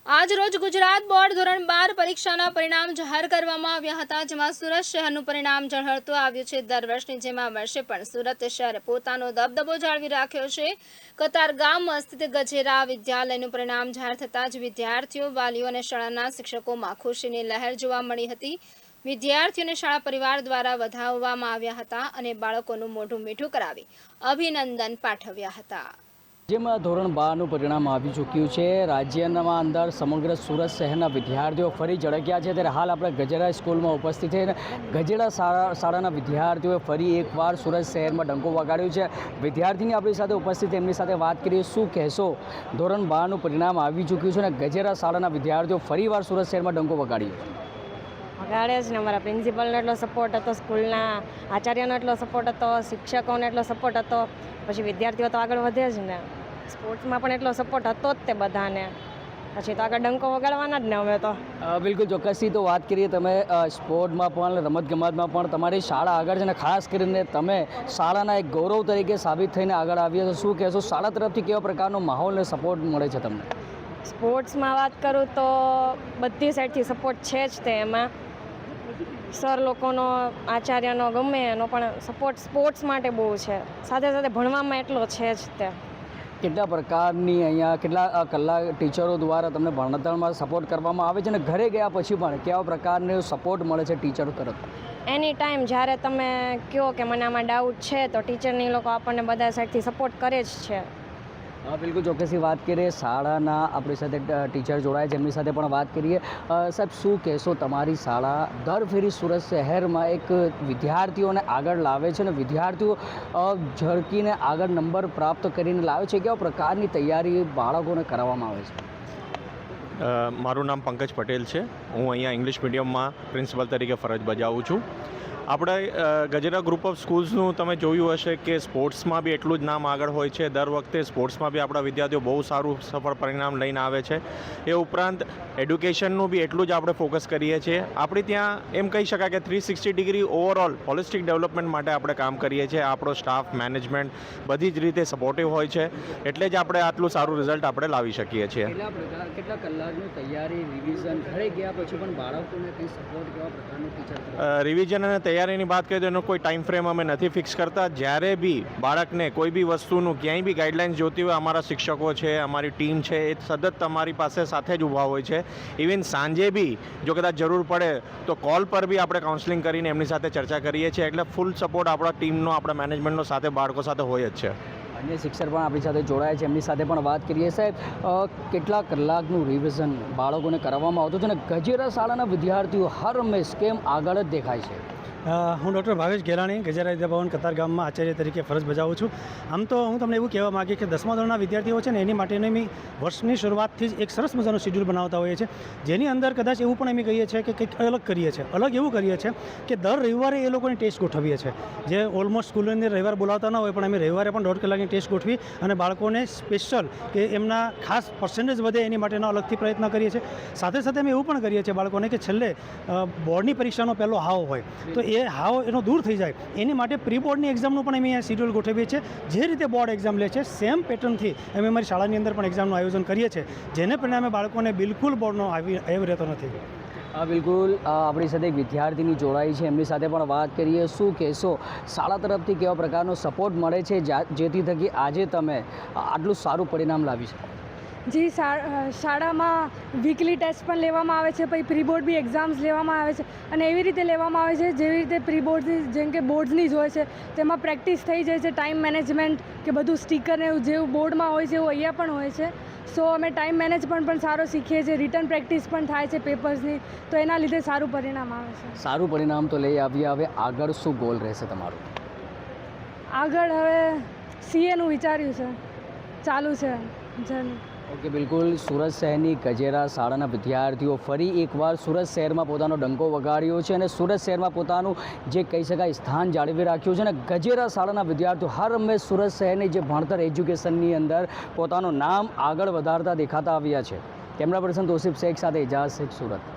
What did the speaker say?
આજ રોજ ગુજરાત બોર્ડ ધોરણ 12 પરીક્ષાના પરિણામ જાહેર કરવામાં આવ્યા હતા, જેમાં સુરત શહેરનું પરિણામ ઝળહળતું આવ્યું છે। દર વર્ષની જેમ આ વર્ષે પણ સુરત શહેરે પોતાનો દબદબો જાળવી રાખ્યો છે। કતારગામમાં સ્થિત ગજેરા વિદ્યાલયનું પરિણામ જાહેર થતાં જ વિદ્યાર્થીઓ, વાલીઓ અને શાળાના શિક્ષકોમાં ખુશીની લહેર જોવા મળી હતી। વિદ્યાર્થીઓને શાળા પરિવાર દ્વારા વધાવવામાં આવ્યા હતા અને બાળકોનું મોઢું મીઠું કરાવી અભિનંદન પાઠવ્યા હતા। જેમાં ધોરણ 12નું પરિણામ આવી ચૂક્યું છે। રાજ્યના અંદર સમગ્ર સુરત શહેરના વિદ્યાર્થીઓ ફરી ઝળક્યા છે, ત્યારે હાલ આપણે ગજેરા સ્કૂલમાં ઉપસ્થિત છે। ગજેરા શાળાના વિદ્યાર્થીઓએ ફરી એકવાર સુરત શહેરમાં ડંકો વગાડ્યો છે। વિદ્યાર્થીની આપણી સાથે ઉપસ્થિત, એમની સાથે વાત કરીએ। શું કહેશો? ધોરણ 12નું પરિણામ આવી ચૂક્યું છે અને ગજેરા શાળાના વિદ્યાર્થીઓ ફરીવાર સુરત શહેરમાં ડંકો વગાડ્યો વગાડે જ ને। અમારા પ્રિન્સિપલનો એટલો સપોર્ટ હતો, સ્કૂલના આચાર્યનો એટલો સપોર્ટ હતો, શિક્ષકોનો એટલો સપોર્ટ હતો, પછી વિદ્યાર્થીઓ તો આગળ વધે જ ને। સ્પોર્ટ્સમાં પણ એટલો સપોર્ટ હતો જ તે બધાને, પછી તો આગળ ડંકો વગાડવાના જ ને અમે તો। બિલકુલ ચોક્કસથી તો વાત કરીએ, તમે સ્પોર્ટમાં પણ રમતગમતમાં પણ તમારી શાળા આગળ છે ને ખાસ કરીને તમે શાળાના એક ગૌરવ તરીકે સાબિત થઈને આગળ આવ્યા છો। શું કહેશો, શાળા તરફથી કેવા પ્રકારનો માહોલ અને સપોર્ટ મળે છે તમને? સ્પોર્ટ્સમાં વાત કરું તો બધી સાઈડથી સપોર્ટ છે જ તે। એમાં સર લોકોનો, આચાર્યનો, ગમે એનો પણ સપોર્ટ સ્પોર્ટ્સ માટે બહુ છે, સાથે સાથે ભણવામાં એટલો છે જ તે। કેટલા પ્રકારની અહીંયા કેટલા કલાક ટીચરો દ્વારા તમને ભણતરમાં સપોર્ટ કરવામાં આવે છે અને ઘરે ગયા પછી પણ કેવા પ્રકારનો સપોર્ટ મળે છે ટીચરો તરફ? એની ટાઈમ જ્યારે તમે કહો કે મને આમાં ડાઉટ છે તો ટીચરની લોકો આપણને બધા સાઈડથી સપોર્ટ કરે જ છે। બિલકુલ ચોક્કસથી વાત કરીએ, શાળાના આપણી સાથે ટીચર જોડાય છે, એમની સાથે પણ વાત કરીએ। સાહેબ, શું કહેશો, તમારી શાળા દર ફેરી સુરત શહેરમાં એક વિદ્યાર્થીઓને આગળ લાવે છે અને વિદ્યાર્થીઓ ઝળકીને આગળ નંબર પ્રાપ્ત કરીને લાવે છે, કેવા પ્રકારની તૈયારી બાળકોને કરાવવામાં આવે છે? મારું નામ પંકજ પટેલ છે। હું અહીંયા ઇંગ્લિશ મીડિયમમાં પ્રિન્સિપલ તરીકે ફરજ બજાવું છું। આપણે ગજેરા ગ્રુપ ઓફ સ્કૂલ્સનું તમે જોયું હશે કે સ્પોર્ટ્સમાં બી એટલું જ નામ આગળ હોય છે। દર વખતે સ્પોર્ટ્સમાં બી આપણા વિદ્યાર્થીઓ બહુ સારું સફળ પરિણામ લઈને આવે છે। એ ઉપરાંત એડ્યુકેશનનું બી એટલું જ આપણે ફોકસ કરીએ છીએ। આપણે ત્યાં એમ કહી શકાય કે 360 ડિગ્રી ઓવરઓલ હોલિસ્ટિક ડેવલપમેન્ટ માટે આપણે કામ કરીએ છીએ। આપણો સ્ટાફ, મેનેજમેન્ટ બધી જ રીતે સપોર્ટિવ હોય છે, એટલે જ આપણે આટલું સારું રિઝલ્ટ આપણે લાવી શકીએ છીએ। કેટલા કલાકની તૈયારી, રિવિઝન, ઘરે ગયા પછી પણ બાળકોને કંઈ સપોર્ટ કેવા પ્રકારનું ટીચર? રિવિઝન અને તૈયારીની વાત કરીએ તો એનો કોઈ ટાઈમ ફ્રેમ અમે નથી ફિક્સ કરતા। જ્યારે બી બાળકને કોઈ બી વસ્તુનું ક્યાંય બી ગાઈડલાઇન્સ જોતી હોય, અમારા શિક્ષકો છે, અમારી ટીમ છે, એ સતત તમારી પાસે સાથે જ ઊભા હોય છે। ઇવન સાંજે બી જો કદાચ જરૂર પડે તો કોલ પર બી આપણે કાઉન્સેલિંગ કરીને એમની સાથે ચર્ચા કરીએ છીએ। એટલે ફૂલ સપોર્ટ આપણા ટીમનો, આપણા મેનેજમેન્ટનો સાથે બાળકો સાથે હોય જ છે। અન્ય શિક્ષક પણ આપણી સાથે જોડાયા છે, એમની સાથે પણ વાત કરીએ। સાહેબ, કેટલા કલાકનું રિવિઝન બાળકોને કરવામાં આવતું છે અને ગજેરા શાળાના વિદ્યાર્થીઓ હર હંમેશ કેમ આગળ જ દેખાય છે? હું ડૉક્ટર ભાવેશ ગેલાણી, ગજેરા વિદ્યાભવન કતારગામમાં આચાર્ય તરીકે ફરજ બજાવું છું। આમ તો હું તમને એવું કહેવા માગીશ કે 10મા ધોરણના વિદ્યાર્થીઓ છે ને એની માટેની અમે વર્ષની શરૂઆતથી જ એક સરસ મજાનું શેડ્યુલ બનાવતા હોઈએ છીએ, જેની અંદર કદાચ એવું પણ અમે કહીએ છીએ કે કંઈક અલગ કરીએ છીએ। અલગ એવું કરીએ છીએ કે દર રવિવારે એ લોકોની ટેસ્ટ ગોઠવીએ છીએ। જે ઓલમોસ્ટ સ્કૂલની અંદર રવિવાર બોલાવતા ન હોય, પણ અમે રવિવારે પણ 1.5 કલાકની ટેસ્ટ ગોઠવી અને બાળકોને સ્પેશિયલ કે એમના ખાસ પર્સન્ટેજ વધે એની માટેનો અલગથી પ્રયત્ન કરીએ છીએ। સાથે સાથે અમે એવું પણ કરીએ છીએ બાળકોને કે છેલ્લે બોર્ડની પરીક્ષાનો પહેલો હાવ હોય તો એ હાવ એનો દૂર થઈ જાય એની માટે પ્રી બોર્ડની એક્ઝામનું પણ અમે અહીંયા શેડ્યુલ ગોઠવીએ છીએ। જે રીતે બોર્ડ એક્ઝામ લે છે સેમ પેટર્નથી અમે અમારી શાળાની અંદર પણ એક્ઝામનું આયોજન કરીએ છીએ, જેને પરિણામે બાળકોને બિલકુલ બોર્ડનો આવી રહેતો નથી। બિલકુલ આપણી સાથે એક વિદ્યાર્થીની જોડાઈ છે, એમની સાથે પણ વાત કરીએ। શું કહેશો, શાળા તરફથી કેવા પ્રકારનો સપોર્ટ મળે છે જેથી થકી આજે તમે આટલું સારું પરિણામ લાવી શકો? જી, શાળામાં વીકલી ટેસ્ટ પણ લેવામાં આવે છે, પછી પ્રી બોર્ડ બી એક્ઝામ્સ લેવામાં આવે છે અને એવી રીતે લેવામાં આવે છે જેવી રીતે પ્રી બોર્ડની, જેમ કે બોર્ડની જ હોય છે તેમાં પ્રેક્ટિસ થઈ જાય છે, ટાઈમ મેનેજમેન્ટ કે બધું સ્ટીકર ને જેવું બોર્ડમાં હોય છે એવું અહીંયા પણ હોય છે। સો અમે ટાઈમ મેનેજમેન્ટ પણ સારો શીખીએ છીએ, રિટર્ન પ્રેક્ટિસ પણ થાય છે પેપર્સની, તો એના લીધે સારું પરિણામ આવે છે। સારું પરિણામ તો લઈ આવ્યા, હવે આગળ શું ગોલ રહેશે તમારું? આગળ હવે સીએનું વિચાર્યું છે, ચાલુ છે જર્ની। ઓકે, બિલકુલ સુરત શહેરની ગજેરા શાળાના વિદ્યાર્થીઓ ફરી એકવાર સુરત શહેરમાં પોતાનો ડંકો વગાડ્યો છે અને સુરત શહેરમાં પોતાનું જે કહી શકાય સ્થાન જાળવી રાખ્યું છે અને ગજેરા શાળાના વિદ્યાર્થીઓ હર હંમેશ સુરત શહેરની જે ભણતર, એજ્યુકેશનની અંદર પોતાનું નામ આગળ વધારતા દેખાતા આવ્યા છે। કેમેરા પર્સન તોસીફ શેખ સાથે એજાઝ શેખ, સુરત।